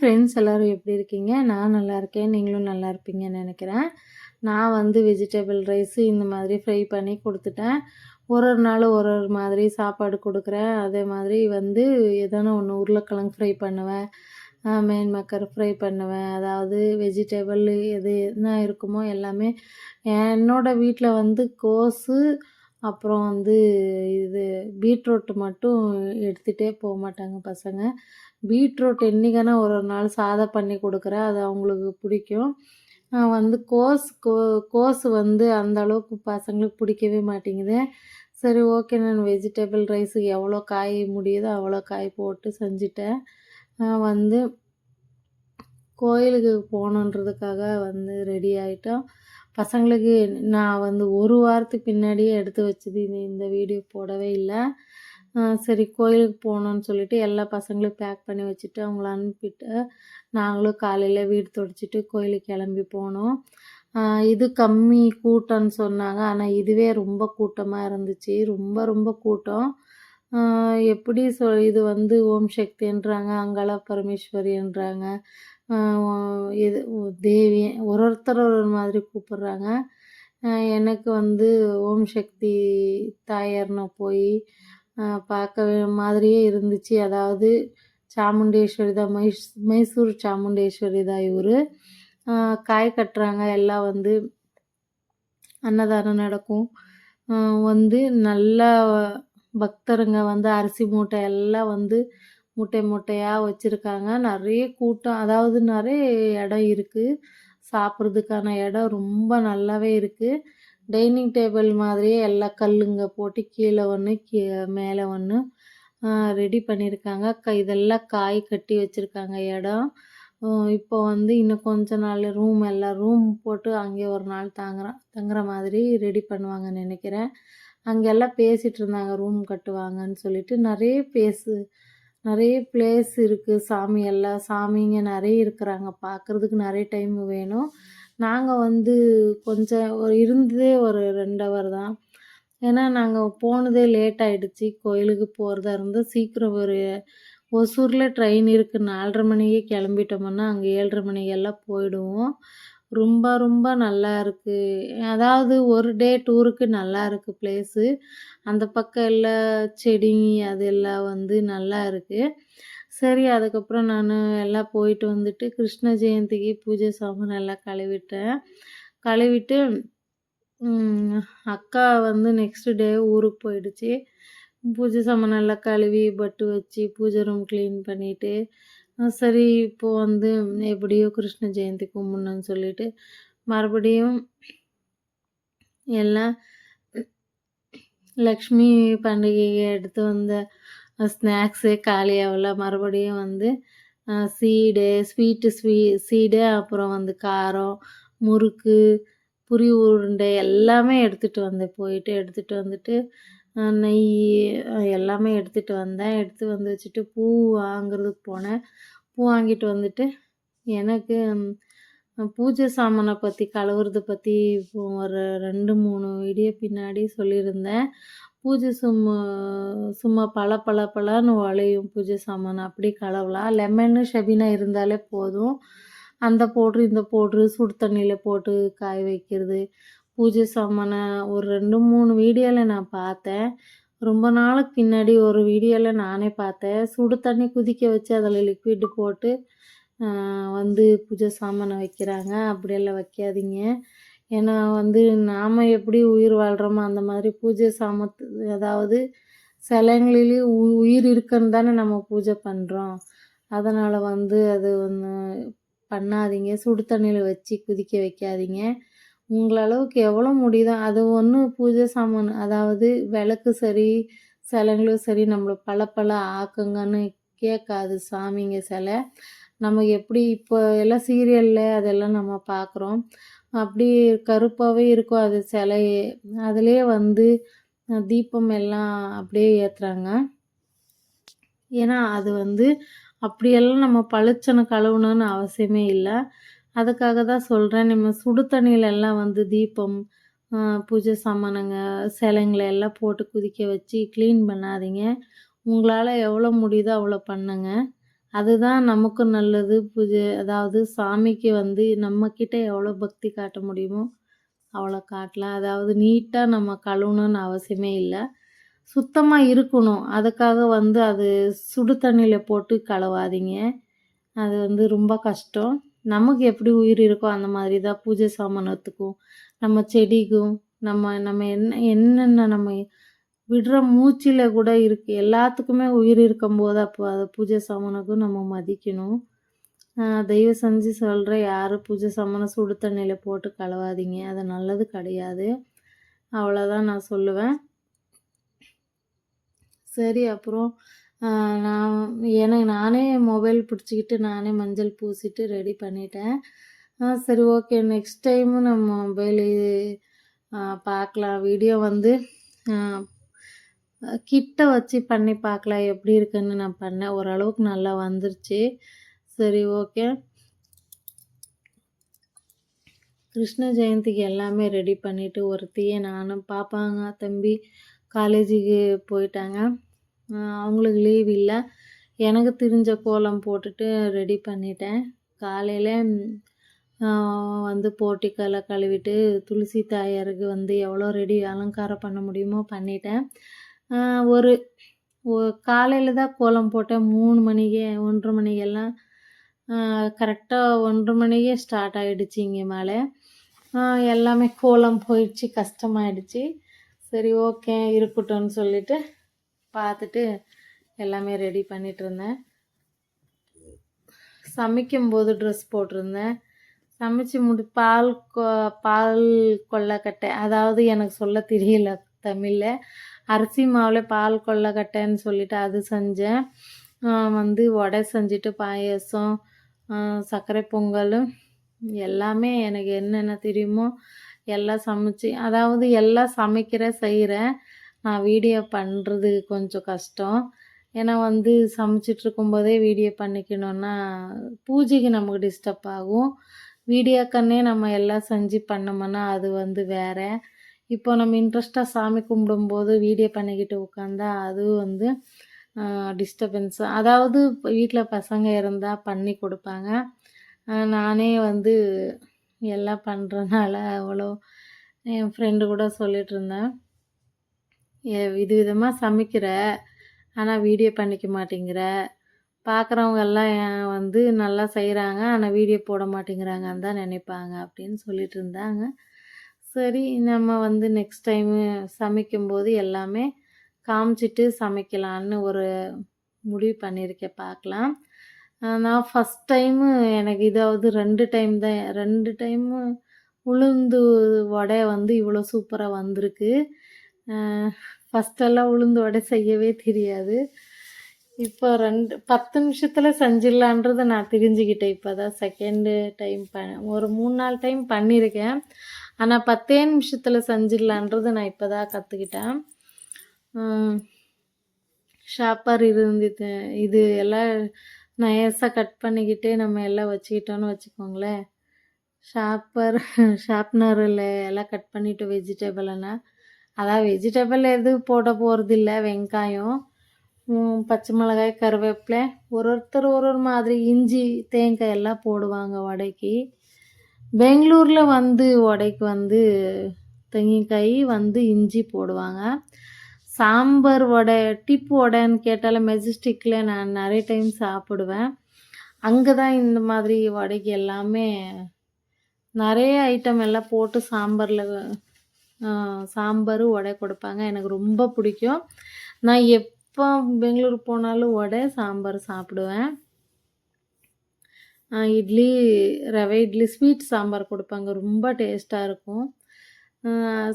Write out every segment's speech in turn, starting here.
Friends எல்லோரும் எப்படி இருக்கீங்க? நான் நல்லா இருக்கேன். நீங்களும் நல்லா இருப்பீங்கன்னு நெனைக்கிறேன். நான் வந்து வெஜிடபிள் ரைஸு இந்த மாதிரி ஃப்ரை பண்ணி குடுத்துட்டேன். ஒரு ஒரு நாள் ஒரு ஒரு மாதிரி சாப்பாடு குடுக்குறேன். அதே மாதிரி வந்து ஏதோனா ஒன்று உருளைக்கிழங்கு ஃப்ரை பண்ணுவேன். மீன் மேக்கர் ஃப்ரை பண்ணுவேன். அதாவது வெஜிடபிள் எது என்ன இருக்குமோ எல்லாமே என்னோட வீட்ல வந்து கோஸு, அப்புறம் வந்து இது பீட்ரூட் மட்டும் எடுத்துகிட்டே மாட்டாங்க பசங்க. பீட்ரூட் என்னைக்கானா ஒரு ஒரு நாள் சாதம் பண்ணி குடுக்குறேன். அது அவங்களுக்கு பிடிக்கும். வந்து கோஸ் வந்து அந்த அளவுக்கு பசங்களுக்கு பிடிக்கவே மாட்டேங்குது. சரி, ஓகே, நான் வெஜிடபிள் ரைஸுக்கு எவ்வளோ காய் முடியுதோ அவ்வளோ காய் போட்டு செஞ்சுட்டேன். வந்து கோயிலுக்கு போகணுன்றதுக்காக வந்து ரெடி ஆயிட்டோம். பசங்களுக்கு நான் வந்து ஒரு வாரத்துக்கு பின்னாடியே எடுத்து வச்சது இந்த வீடியோ போடவே இல்ல. சரி, கோயிலுக்கு போகணுன்னு சொல்லிட்டு எல்லா பசங்களையும் பேக் பண்ணி வச்சுட்டு அவங்கள அனுப்பிட்டு, நாங்களும் காலையில வீடு துடைச்சிட்டு கோயிலுக்கு கிளம்பி போனோம். இது கம்மி கூட்டம்னு சொன்னாங்க. ஆனால் இதுவே ரொம்ப கூட்டமாக இருந்துச்சு. ரொம்ப ரொம்ப கூட்டம். எப்படி இது வந்து ஓம் சக்தின்றாங்க, அங்காள பரமேஸ்வரின்றாங்க, இது தேவி, ஒருத்தர் ஒரு மாதிரி கூப்பிட்றாங்க. எனக்கு வந்து ஓம் சக்தி தாயார்னு போய் பார்க்கவே மாதிரியே இருந்துச்சு. அதாவது சாமுண்டேஸ்வரி தான், மைசூர் சாமுண்டேஸ்வரி தான் இவர். காய் கட்டுறாங்க, எல்லாம் வந்து அன்னதானம் நடக்கும். வந்து நல்லா பக்தருங்க வந்து அரிசி மூட்டை எல்லாம் வந்து மூட்டை மூட்டையாக வச்சுருக்காங்க. நிறைய கூட்டம், அதாவது நிறைய இடம் இருக்குது. சாப்பிட்றதுக்கான இடம் ரொம்ப நல்லாவே இருக்குது. டைனிங் டேபிள் மாதிரியே எல்லா கல்லுங்க போட்டு கீழே ஒன்று மேலே ஒன்று ரெடி பண்ணியிருக்காங்க. இதெல்லாம் காய் கட்டி வச்சுருக்காங்க இடம். இப்போ வந்து இன்னும் கொஞ்ச நாள் ரூம் போட்டு அங்கேயே ஒரு நாள் தங்குற மாதிரி ரெடி பண்ணுவாங்கன்னு நினைக்கிறேன். அங்கெல்லாம் பேசிகிட்டு இருந்தாங்க ரூம் கட்டுவாங்கன்னு சொல்லிட்டு. நிறைய பிளேஸ் இருக்குது. சாமிங்க நிறைய இருக்கிறாங்க. பார்க்குறதுக்கு நிறைய டைம் வேணும். நாங்கள் வந்து கொஞ்சம் இருந்ததே ஒரு 2 ஹவர் தான். ஏன்னா நாங்கள் போனதே லேட் ஆகிடுச்சு. கோயிலுக்கு போகிறதா இருந்தால் சீக்கிரம் ஒசூரில் ட்ரெயின் இருக்குது. 4:30 மணிக்கே கிளம்பிட்டோம்னா அங்கே 7:30 மணிக்கெல்லாம் போயிடுவோம். ரொம்ப ரொம்ப நல்லா இருக்குது. அதாவது ஒரு டே டூருக்கு நல்லா இருக்குது பிளேஸு. அந்த பக்கம் எல்லாம் செடி அதெல்லாம் வந்து நல்லா இருக்குது. சரி, அதுக்கப்புறம் நான் எல்லாம் போயிட்டு வந்துட்டு கிருஷ்ண ஜெயந்திக்கு பூஜை சாமான் எல்லாம் கழுவிட்டு அக்கா வந்து நெக்ஸ்ட் டே ஊருக்கு போயிடுச்சு. பூஜை சாமான் எல்லாம் கழுவி பட்டு வச்சு பூஜை ரூம் க்ளீன் பண்ணிவிட்டு, சரி இப்போது வந்து எப்படியோ கிருஷ்ண ஜெயந்தி கும்பிட்ணுன்னு சொல்லிட்டு மறுபடியும் எல்லாம் லக்ஷ்மி பண்டிகைக்கு எடுத்து வந்த ஸ்நாக்ஸு காலியாகல. மறுபடியும் வந்து சீடு, அப்புறம் வந்து காரம், முறுக்கு, புரி உருண்டை எல்லாமே எடுத்துகிட்டு வந்துட்டு நெய் எல்லாமே எடுத்துகிட்டு வந்தேன். எடுத்து வந்து வச்சுட்டு பூ வாங்குறதுக்கு போனேன். பூ வாங்கிட்டு வந்துட்டு எனக்கு பூஜை சாமானை பற்றி கழுவுறதை பற்றி ஒரு 2-3 வீடியோ பின்னாடி சொல்லியிருந்தேன். பூஜை சும்மா பளபளன்னு வளையும் பூஜை சாமான் அப்படி கழுவலாம். லெமனு ஷெபினா இருந்தாலே போதும். அந்த பவுட்ரு இந்த பவுட்ரு சுடு தண்ணியில் போட்டு காய வைக்கிறது, பூஜை சாமானை ஒரு 2-3 வீடியோவில் நான் பார்த்தேன். ரொம்ப நாளுக்கு பின்னாடி ஒரு வீடியோவில் நானே பார்த்தேன். சுடு தண்ணி கொதிக்க வச்சு அதில் லிக்விடு போட்டு வந்து பூஜை சாமானை வைக்கிறாங்க. அப்படியெல்லாம் வைக்காதீங்க. ஏன்னா வந்து நாம் எப்படி உயிர் வாழ்கிறோமோ அந்த மாதிரி பூஜை அதாவது சிலைங்களிலேயும் உயிர் இருக்குன்னு தானே நம்ம பூஜை பண்ணுறோம். அதனால் வந்து அது ஒன்று பண்ணாதீங்க. சுடு தண்ணியில் வச்சு கொதிக்க வைக்காதீங்க. உங்கள் அளவுக்கு எவ்வளோ முடியுதோ அது பூஜை சாமான், அதாவது விளக்கு சரி சிலைங்களும் சரி நம்மளை பல ஆக்குங்கன்னு கேட்காது சாமிங்க சிலை. நமக்கு எப்படி இப்போ எல்லாம் சீரியலில் அதெல்லாம் நம்ம பார்க்குறோம். அப்படி கருப்பாகவே இருக்கும் அது சிலையே. அதுலேயே வந்து தீபம் எல்லாம் அப்படியே ஏற்றுறாங்க. ஏன்னா அது வந்து அப்படியெல்லாம் நம்ம பளிச்சுன்னு கழுவணுன்னு அவசியமே இல்லை. அதுக்காக தான் சொல்கிறேன். நம்ம சுடு தண்ணியிலெல்லாம் வந்து தீபம், பூஜை சாமானுங்க, சிலைங்களை எல்லாம் போட்டு கொதிக்க வச்சு க்ளீன் பண்ணாதீங்க. உங்களால் எவ்வளோ முடியுதோ அவ்வளோ பண்ணுங்க. அதுதான் நமக்கும் நல்லது. அதாவது சாமிக்கு வந்து நம்மக்கிட்ட எவ்வளோ பக்தி காட்ட முடியுமோ, அவ்வளோ காட்டலாம். அதாவது நீட்டா நம்ம கழுவணும்னு அவசியமே இல்ல. சுத்தமா இருக்கணும். அதுக்காக வந்து அது சுடு தண்ணீல போட்டு கழுவாதீங்க. அது வந்து ரொம்ப கஷ்டம். நமக்கு எப்படி உயிர் இருக்கோ அந்த மாதிரி தான் பூஜை சாமானத்துக்கும், நம்ம செடிக்கும், நம்ம நம்ம என்னென்ன நம்ம விடுற மூச்சில கூட இருக்கு. எல்லாத்துக்குமே உயிர் இருக்கும்போது, அப்போ அத பூஜை சாமானுக்கும் நம்ம மதிக்கணும். தயவு செஞ்சு சொல்றேன், யாரும் பூஜை சாமானம் சுடு தண்ணீல போட்டு கழுவாதீங்க. அது நல்லது கிடையாது. அவ்வளோதான் நான் சொல்லுவேன். சரி அப்புறம் நான் எனக்கு நானே மொபைல் பிடிச்சிக்கிட்டு நானே மஞ்சள் பூசிட்டு ரெடி பண்ணிட்டேன். சரி ஓகே நெக்ஸ்ட் டைமு நம்ம மொபைலு பார்க்கலாம். வீடியோ வந்து கிட்ட வச்சு பண்ணி பார்க்கலாம் எப்படி இருக்குன்னு நான் பண்ணேன். ஓரளவுக்கு நல்லா வந்துருச்சு. சரி ஓகே. கிருஷ்ண ஜெயந்திக்கு எல்லாமே ரெடி பண்ணிவிட்டு ஒருத்தியே நானும் பாப்பாங்க தம்பி காலேஜுக்கு போயிட்டாங்க. அவங்களுக்கு லீவ் இல்லை. எனக்கு தெரிஞ்ச கோலம் போட்டுட்டு ரெடி பண்ணிட்டேன். காலையில் வந்து போர்ட்டிக்கோல கழுவிட்டு துளசி தாயாருக்கு வந்து எவ்வளோ ரெடி அலங்காரம் பண்ண முடியுமோ பண்ணிட்டேன். ஒரு காலையில் தான் கோலம் போட்டேன் 3 மணிக்கே 1:30 மணிக்கெல்லாம் கரெக்டாக 1:30 மணிக்கே ஸ்டார்ட் ஆகிடுச்சு இங்கே மழை. எல்லாமே கோலம் போயிடுச்சு, கஷ்டமாயிடுச்சு. சரி ஓகே இருக்கட்டும்னு சொல்லிட்டு பார்த்துட்டு எல்லாமே ரெடி பண்ணிகிட்ருந்தேன். சமைக்கும்போது ட்ரெஸ் போட்டிருந்தேன். சமைச்சு பால் கொள்ளக்கட்டை, அதாவது எனக்கு சொல்ல தெரியல தமிழில். அரிசி மாவில் பால் கொள்ளக்கட்டைன்னு சொல்லிட்டு அது செஞ்சேன். வந்து வடை செஞ்சுட்டு பாயாசம், சர்க்கரை பொங்கல் எல்லாமே எனக்கு என்னென்ன தெரியுமோ எல்லாம் சமைச்சு, அதாவது எல்லாம் செய்கிறேன். நான் வீடியோ பண்ணுறது கொஞ்சம் கஷ்டம். ஏன்னா வந்து சமைச்சிட்ருக்கும்போதே வீடியோ பண்ணிக்கணுன்னா பூஜைக்கு நமக்கு டிஸ்டர்ப் ஆகும். வீடியோக்கன்னே நம்ம எல்லாம் செஞ்சு பண்ணோம்னா அது வந்து வேறு. இப்போ நம்ம இன்ட்ரெஸ்ட்டாக சாமி கும்பிடும்போது வீடியோ பண்ணிக்கிட்டு உட்காந்தா அது வந்து டிஸ்டர்பன்ஸ். அதாவது வீட்டில் பசங்க இருந்தால் பண்ணி கொடுப்பாங்க. நானே வந்து எல்லாம் பண்ணுறனால அவ்வளோ என் ஃப்ரெண்டு கூட சொல்லிகிட்ருந்தேன், விதவிதமாக சமைக்கிற ஆனால் வீடியோ பண்ணிக்க மாட்டேங்கிற, பார்க்குறவங்க எல்லாம் வந்து நல்லா செய்கிறாங்க ஆனால் வீடியோ போட மாட்டேங்கிறாங்கன்னு தான் நினைப்பாங்க அப்படின்னு சொல்லிட்டு இருந்தாங்க. சரி நம்ம வந்து நெக்ஸ்ட் டைமு சமைக்கும்போது எல்லாமே காமிச்சிட்டு சமைக்கலான்னு ஒரு முடிவு பண்ணியிருக்கேன். பார்க்கலாம். நான் ஃபஸ்ட் டைமு எனக்கு இதாவது 2 டைம் தான் 2 டைமு உளுந்து வடை வந்து இவ்வளோ சூப்பராக வந்திருக்கு. ஃபஸ்ட்டெல்லாம் உளுந்து வடை செய்யவே தெரியாது. இப்போ 10 நிமிஷத்தில் செஞ்சிடலான்றதை நான் தெரிஞ்சுக்கிட்டேன். இப்போ தான் செகண்டு டைம் ஒரு 3-4 டைம் பண்ணியிருக்கேன். ஆனால் 10 நிமிஷத்தில் செஞ்சிடலான்றதை நான் இப்போ தான் கற்றுக்கிட்டேன். ஷாப்பர் இருந்துது, இது எல்லாம் நைஸாக கட் பண்ணிக்கிட்டு நம்ம எல்லாம் வச்சுக்கிட்டோன்னு வச்சுக்கோங்களேன். ஷார்ப்னரில் எல்லாம் கட் பண்ணிவிட்டு வெஜிடபிள்னால், அதான் வெஜிடபிள் எதுவும் போட போகிறதில்ல. வெங்காயம், பச்சை மிளகாய், கருவேப்பிலை, ஒருத்தர் ஒரு மாதிரி இஞ்சி தேங்காய் எல்லாம் போடுவாங்க வடைக்கு. பெங்களூரில் வந்து வடைக்கு வந்து தேங்காய் வந்து இஞ்சி போடுவாங்க. சாம்பார் வடை டிப்பு வடைன்னு கேட்டால் மெஜஸ்டிக்கில் நான் நிறைய டைம் சாப்பிடுவேன். அங்கே தான் இந்த மாதிரி வடைக்கு எல்லாமே நிறைய ஐட்டம் எல்லாம் போட்டு சாம்பார் வடை கொடுப்பாங்க. எனக்கு ரொம்ப பிடிக்கும். நான் எப்போ பெங்களூர் போனாலும் வடை சாம்பார் சாப்பிடுவேன். இட்லி, ரவை இட்லி, ஸ்வீட் சாம்பார் கொடுப்பாங்க, ரொம்ப டேஸ்ட்டாக இருக்கும்.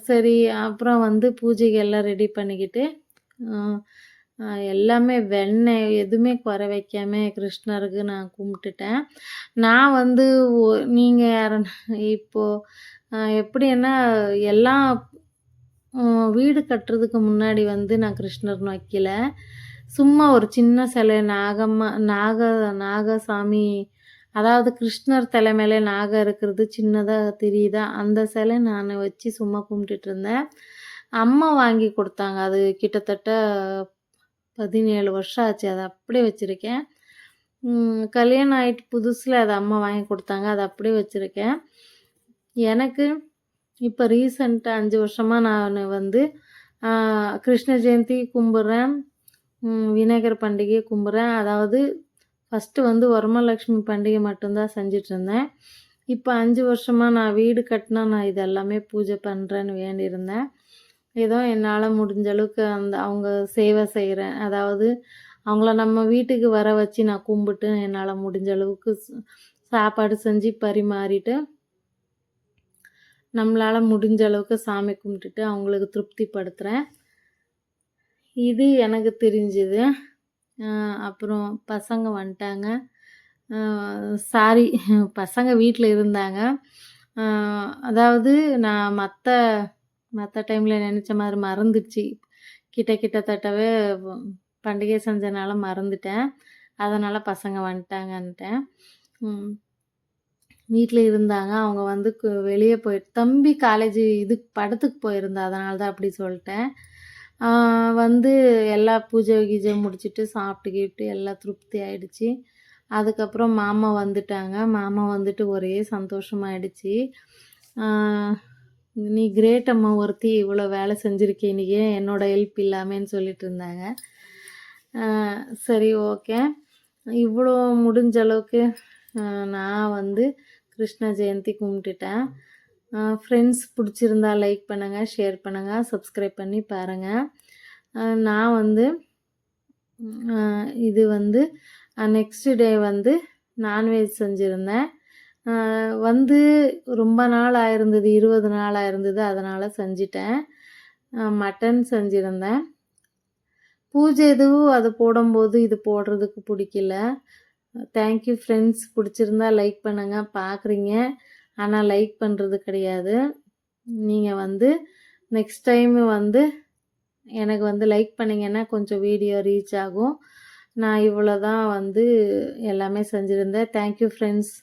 சரி அப்புறம் வந்து பூஜைக்கு எல்லாம் ரெடி பண்ணிக்கிட்டு எல்லாமே வெண்ணெய் எதுவுமே குறை வைக்காம கிருஷ்ணருக்கு நான் கும்பிட்டுட்டேன். நான் வந்து நீங்கள் யாருன்னா இப்போது எப்படின்னா எல்லாம் வீடு கட்டுறதுக்கு முன்னாடி வந்து நான் கிருஷ்ணர்னு வைக்கல. சும்மா ஒரு சின்ன சிலை நாகசாமி, அதாவது கிருஷ்ணர் தலை மேலே நாகம் இருக்கிறது சின்னதாக தெரியுதா, அந்த சிலை நான் வச்சு சும்மா கும்பிட்டுட்டு இருந்தேன். அம்மா வாங்கி கொடுத்தாங்க. அது கிட்டத்தட்ட 17 வருஷம் ஆச்சு. அதை அப்படியே வச்சுருக்கேன். கல்யாணம் ஆயிட்டு புதுசுல அது அம்மா வாங்கி குடுத்தாங்க. அத அப்படியே வச்சிருக்கேன். எனக்கு இப்ப ரீசென்ட்டா 5 வருஷமா நானு வந்து ஆ கிருஷ்ண ஜெயந்தி கும்பிடுறேன். விநாயகர் பண்டிகை கும்பிடுறேன். அதாவது ஃபர்ஸ்ட்டு வந்து வரமலட்சுமி பண்டிகை மட்டும் தான் செஞ்சுட்ருந்தேன். இப்ப 5 வருஷமா நான் வீடு கட்டினா நான் இது எல்லாமே பூஜை பண்றேன்னு வேண்டியிருந்தேன். ஏதோ என்னால முடிஞ்ச அளவுக்கு அவங்க சேவை செய்றேன். அதாவது அவங்கள நம்ம வீட்டுக்கு வர வச்சு நான் கும்பிட்டு என்னால முடிஞ்ச அளவுக்கு சாப்பாடு செஞ்சு பரிமாறிட்டு, நம்மளால முடிஞ்ச அளவுக்கு சாமி கும்பிட்டுட்டு அவங்களுக்கு திருப்திப்படுத்துறேன். இது எனக்கு தெரிஞ்சது. அப்புறம் பசங்க வந்துட்டாங்க. சாரி பசங்க வீட்ல இருந்தாங்க. அ அதாவது நான் மத்த டைம்ல நெனச்ச மாரி மறந்துடுச்சு. கிட்டத்தட்டவே பண்டிகை செஞ்சனால மறந்துட்டேன். அதனால பசங்க வந்துட்டாங்கன்ட்டேன். ம். வீட்ல இருந்தாங்க. அவங்க வந்து வெளிய தம்பி காலேஜ் படத்துக்கு போயிருந்தா. அதனால தான் அப்படி சொல்ட்டேன். வந்து எல்லா பூஜை கீஜை முடிச்சுட்டு சாப்பிட்டு கீப்ட்டு எல்லாம் திருப்தி ஆயிடுச்சு. அதுக்கப்புறம் மாமா வந்துட்டாங்க. மாமா வந்துட்டு ஒரே சந்தோஷமாயிடுச்சு. ஆ "நீ கிரேட் அம்மா ஒருத்தி இவ்வளோ வேலை செஞ்சிருக்கே இன்னைக்கு என்னோட ஹெல்ப் இல்லாமன்னு" சொல்லிட்டு இருந்தாங்க. சரி ஓகே. இவ்வளோ முடிஞ்ச அளவுக்கு நான் வந்து கிருஷ்ண ஜெயந்தி கும்பிட்டுட்டேன். ஃப்ரெண்ட்ஸ் பிடிச்சிருந்தா லைக் பண்ணுங்கள், ஷேர் பண்ணுங்கள், சப்ஸ்கிரைப் பண்ணி பாருங்கள். நான் வந்து இது வந்து நெக்ஸ்ட் டே வந்து நான்வெஜ் செஞ்சுருந்தேன். வந்து ரொம்ப நாள் ஆயிருந்தது, 20 நாள் ஆயிருந்தது. அதனால் செஞ்சுட்டேன். மட்டன் செஞ்சுருந்தேன். பூஜை எதுவும் அது போடும்போது இது போடுறதுக்கு பிடிக்கல. Thank you friends. பிடிச்சிருந்தா லைக் பண்ணுங்கள். பார்க்குறீங்க, ஆனால் லைக் பண்ணுறது கிடையாது. நீங்கள் வந்து நெக்ஸ்ட் டைம் வந்து எனக்கு வந்து லைக் பண்ணிங்கன்னா கொஞ்சம் வீடியோ ரீச் ஆகும். நான் இவ்வளோ தான் வந்து எல்லாமே செஞ்சுருந்தேன். Thank you friends.